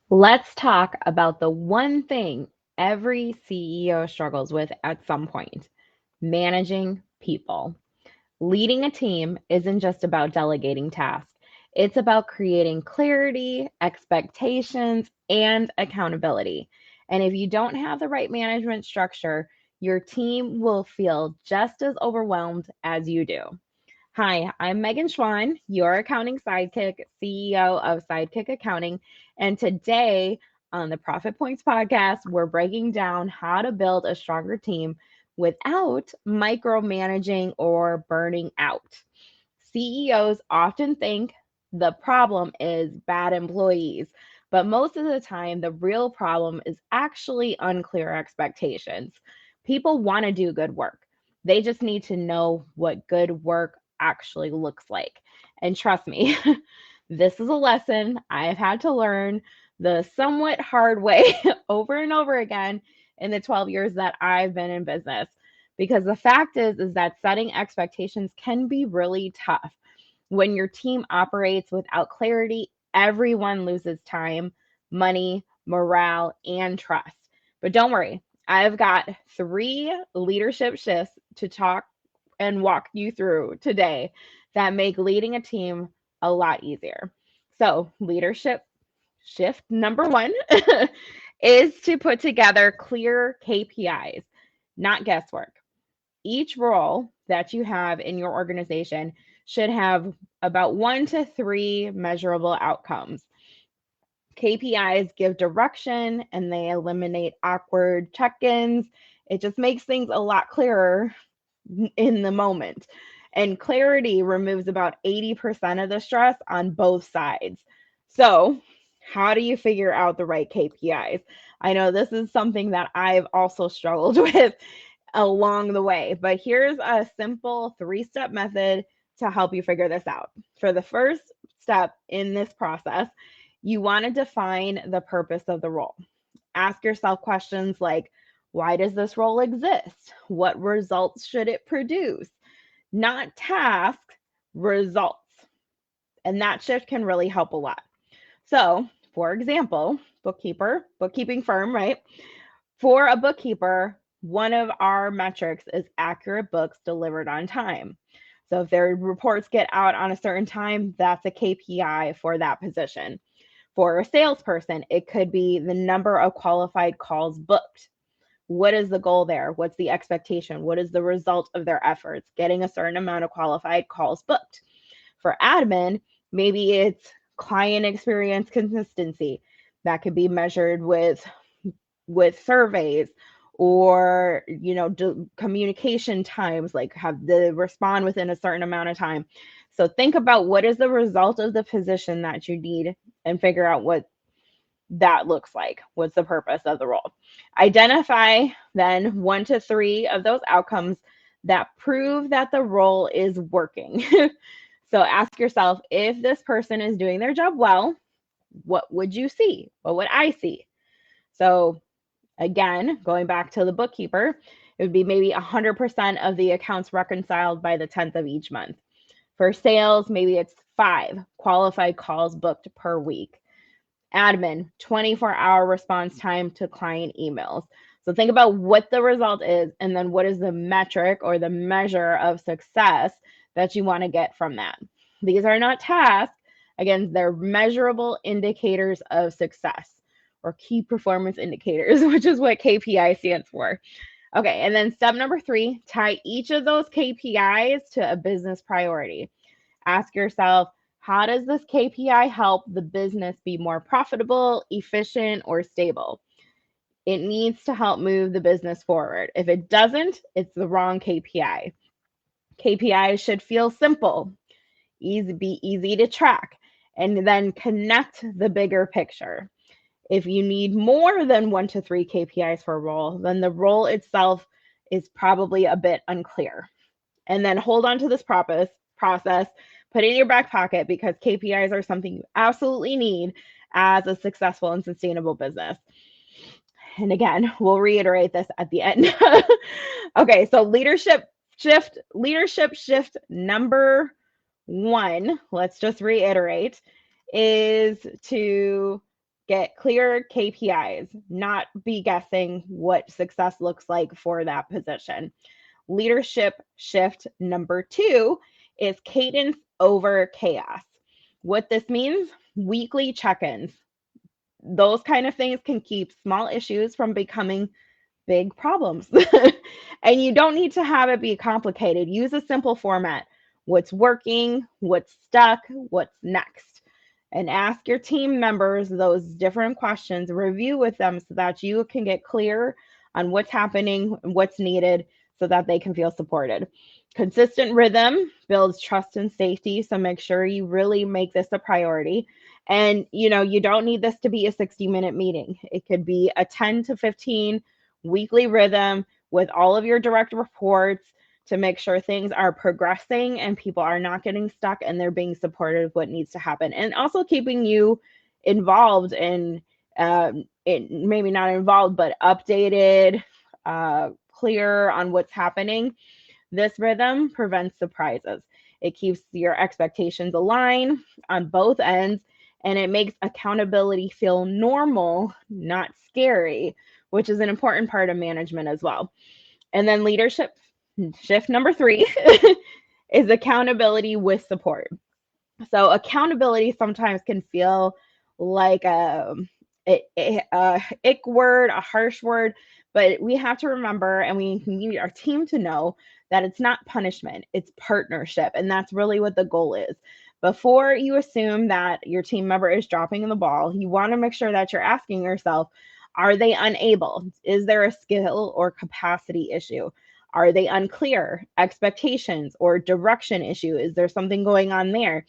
Let's talk about the one thing every CEO struggles with at some point: managing people. Leading a team isn't just about delegating tasks, it's about creating clarity, expectations, and accountability. And if you don't have the right management structure, your team will feel just as overwhelmed as you do. Hi, I'm Megan Schwan, your accounting sidekick, CEO of Sidekick Accounting. And today on the Profit Points podcast, we're breaking down how to build a stronger team without micromanaging or burning out. CEOs often think the problem is bad employees, but most of the time, the real problem is actually unclear expectations. People want to do good work, they just need to know what good work actually looks like. And trust me, this is a lesson I have had to learn the somewhat hard way over and over again in the 12 years that I've been in business. Because the fact is that setting expectations can be really tough. When your team operates without clarity, everyone loses time, money, morale, and trust. But don't worry, I've got 3 leadership shifts to talk and walk you through today that make leading a team a lot easier. So, leadership shift number one is to put together clear KPIs, not guesswork. Each role that you have in your organization should have about 1 to 3 measurable outcomes. KPIs give direction and they eliminate awkward check ins. It just makes things a lot clearer in the moment. And clarity removes about 80% of the stress on both sides. So, how do you figure out the right KPIs? I know this is something that I've also struggled with along the way, but here's a simple 3-step method to help you figure this out. For the first step in this process, you want to define the purpose of the role. Ask yourself questions like, why does this role exist? What results should it produce? Not tasks, results. And that shift can really help a lot. So, for example, bookkeeping firm, right? For a bookkeeper, one of our metrics is accurate books delivered on time. So if their reports get out on a certain time, that's a KPI for that position. For a salesperson, it could be the number of qualified calls booked. What is the goal there? What's the expectation? What is the result of their efforts? Getting a certain amount of qualified calls booked. For admin, maybe it's client experience consistency. That could be measured with surveys or communication times, like have the respond within a certain amount of time. So think about what is the result of the position that you need and figure out what that looks like. What's the purpose of the role? Identify then 1 to 3 of those outcomes that prove that the role is working. So ask yourself, if this person is doing their job well, what would you see? What would I see? So again, going back to the bookkeeper, it would be maybe 100% of the accounts reconciled by the 10th of each month. For sales, maybe it's 5 qualified calls booked per week. Admin, 24-hour response time to client emails. So think about what the result is, and then what is the metric or the measure of success that you want to get from that. These are not tasks. Again, they're measurable indicators of success or key performance indicators, which is what KPI stands for. Okay, and then step number 3, tie each of those KPIs to a business priority. Ask yourself, how does this KPI help the business be more profitable, efficient, or stable? It needs to help move the business forward. If it doesn't, it's the wrong KPI. KPIs should feel simple, be easy to track, and then connect the bigger purpose. If you need more than 1 to 3 KPIs for a role, then the role itself is probably a bit unclear. And then hold on to this process, put it in your back pocket because KPIs are something you absolutely need as a successful and sustainable business. And again, we'll reiterate this at the end. Okay, so leadership shift number 1, let's just reiterate, is to get clear KPIs, not be guessing what success looks like for that position. Leadership shift number 2 is cadence over chaos. What this means, weekly check ins. Those kind of things can keep small issues from becoming big problems. And you don't need to have it be complicated. Use a simple format. What's working, what's stuck, what's next. And ask your team members those different questions, review with them so that you can get clear on what's happening and what's needed so that they can feel supported. Consistent rhythm builds trust and safety, so make sure you really make this a priority. And you don't need this to be a 60-minute meeting. It could be a 10 to 15 weekly rhythm with all of your direct reports to make sure things are progressing and people are not getting stuck and they're being supported with what needs to happen. And also keeping you involved and maybe not involved, but updated, clear on what's happening. This rhythm prevents surprises. It keeps your expectations aligned on both ends, and it makes accountability feel normal, not scary, which is an important part of management as well. And then leadership shift number 3 is accountability with support. So accountability sometimes can feel like a ick word, a harsh word, but we have to remember and we need our team to know that it's not punishment, it's partnership. And that's really what the goal is. Before you assume that your team member is dropping the ball, you want to make sure that you're asking yourself, are they unable? Is there a skill or capacity issue? Are they unclear? Expectations or direction issue? Is there something going on there?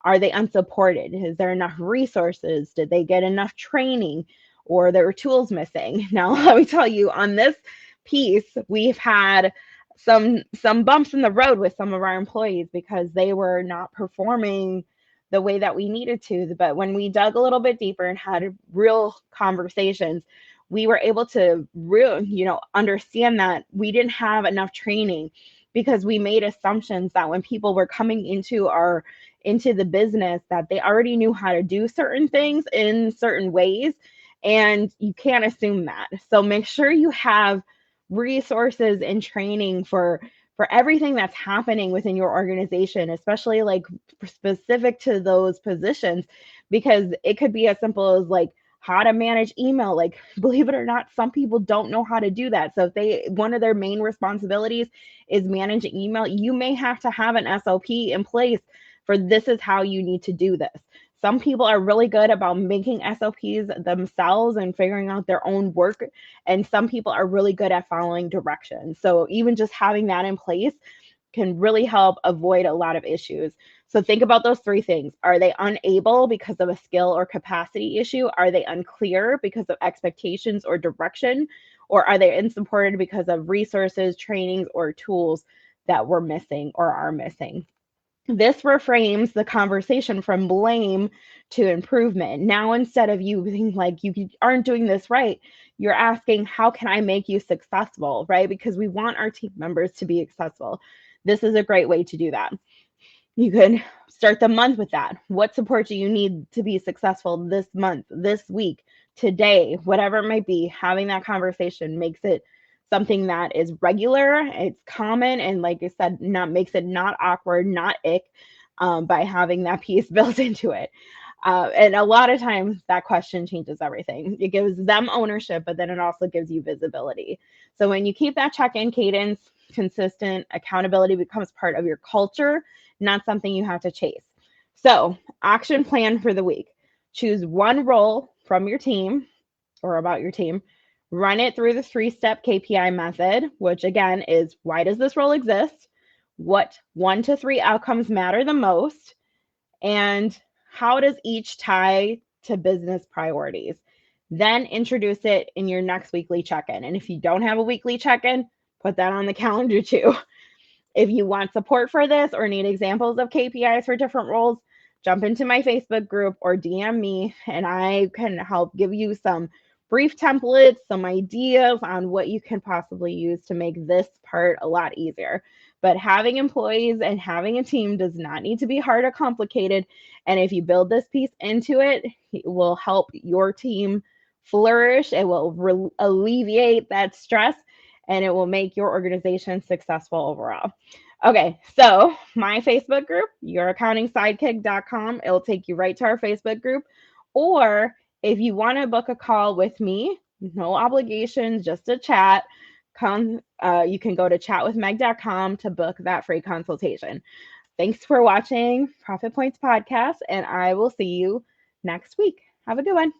Are they unsupported? Is there enough resources? Did they get enough training? Or there were tools missing? Now, let me tell you, on this piece, we've had some bumps in the road with some of our employees because they were not performing the way that we needed to. But when we dug a little bit deeper and had real conversations, we were able to understand that we didn't have enough training because we made assumptions that when people were coming into the business that they already knew how to do certain things in certain ways, and you can't assume that. So make sure you have resources and training for everything that's happening within your organization, especially like specific to those positions, because it could be as simple as like how to manage email. Like, believe it or not, some people don't know how to do that. So if one of their main responsibilities is managing email, you may have to have an SOP in place for this is how you need to do this. Some people are really good about making SOPs themselves and figuring out their own work, and some people are really good at following directions. So even just having that in place can really help avoid a lot of issues. So think about those 3 things. Are they unable because of a skill or capacity issue? Are they unclear because of expectations or direction? Or are they unsupported because of resources, trainings, or tools that we're missing or are missing? This reframes the conversation from blame to improvement. Now, instead of you being like, you aren't doing this right, you're asking, how can I make you successful, right? Because we want our team members to be successful. This is a great way to do that. You can start the month with that. What support do you need to be successful this month, this week, today, whatever it might be? Having that conversation makes it something that is regular, it's common, and like I said, makes it not awkward, not ick, by having that piece built into it. And a lot of times that question changes everything. It gives them ownership, but then it also gives you visibility. So when you keep that check-in cadence consistent, accountability becomes part of your culture, not something you have to chase. So action plan for the week. Choose one role from your team or about your team. Run it through the 3-step KPI method, which again is, why does this role exist? What 1 to 3 outcomes matter the most? And how does each tie to business priorities? Then introduce it in your next weekly check-in. And if you don't have a weekly check-in, put that on the calendar too. If you want support for this or need examples of KPIs for different roles, jump into my Facebook group or DM me and I can help give you some brief templates, some ideas on what you can possibly use to make this part a lot easier. But having employees and having a team does not need to be hard or complicated. And if you build this piece into it, it will help your team flourish. It will alleviate that stress, and it will make your organization successful overall. Okay, so my Facebook group, youraccountingsidekick.com, it'll take you right to our Facebook group. Or if you want to book a call with me, no obligations, just a chat, you can go to chatwithmeg.com to book that free consultation. Thanks for watching Profit Points Podcast, and I will see you next week. Have a good one.